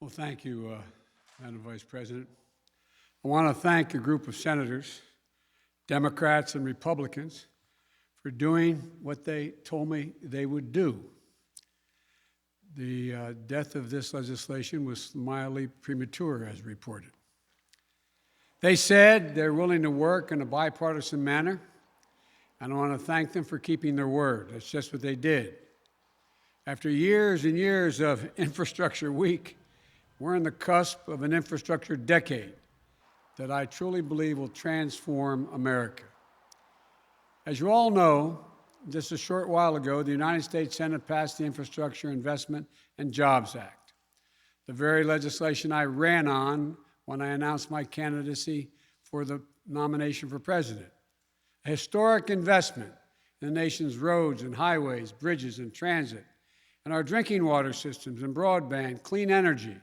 Well, thank you, Madam Vice President. I want to thank a group of senators, Democrats and Republicans, for doing what they told me they would do. The death of this legislation was mildly premature, as reported. They said they're willing to work in a bipartisan manner, and I want to thank them for keeping their word. That's just what they did. After years and years of infrastructure week, we're on the cusp of an infrastructure decade that I truly believe will transform America. As you all know, just a short while ago, the United States Senate passed the Infrastructure Investment and Jobs Act, the very legislation I ran on when I announced my candidacy for the nomination for president. A historic investment in the nation's roads and highways, bridges and transit, and our drinking water systems and broadband, clean energy,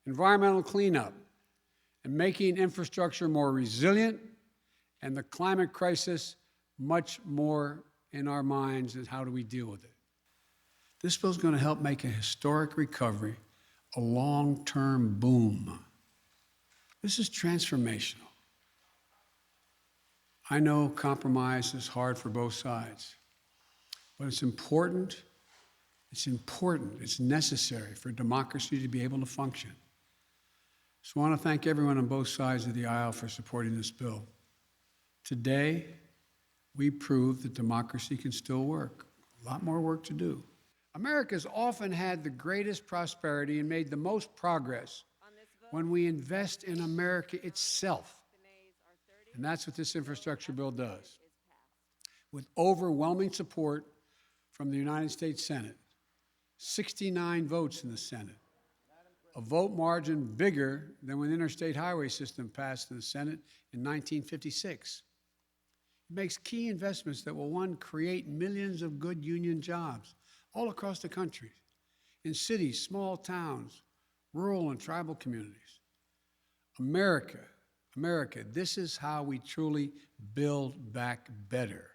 environmental cleanup, and making infrastructure more resilient, and the climate crisis much more in our minds is how do we deal with it. This bill is going to help make a historic recovery a long-term boom. This is transformational. I know compromise is hard for both sides, but it's important, it's necessary for democracy to be able to function. So I want to thank everyone on both sides of the aisle for supporting this bill. Today, we proved that democracy can still work. A lot more work to do. America's often had the greatest prosperity and made the most progress when we invest in America itself. And that's what this infrastructure bill does. With overwhelming support from the United States Senate, 69 votes in the Senate, a vote margin bigger than when the interstate highway system passed in the Senate in 1956. It makes key investments that will, one, create millions of good union jobs all across the country, in cities, small towns, rural and tribal communities. America, this is how we truly build back better.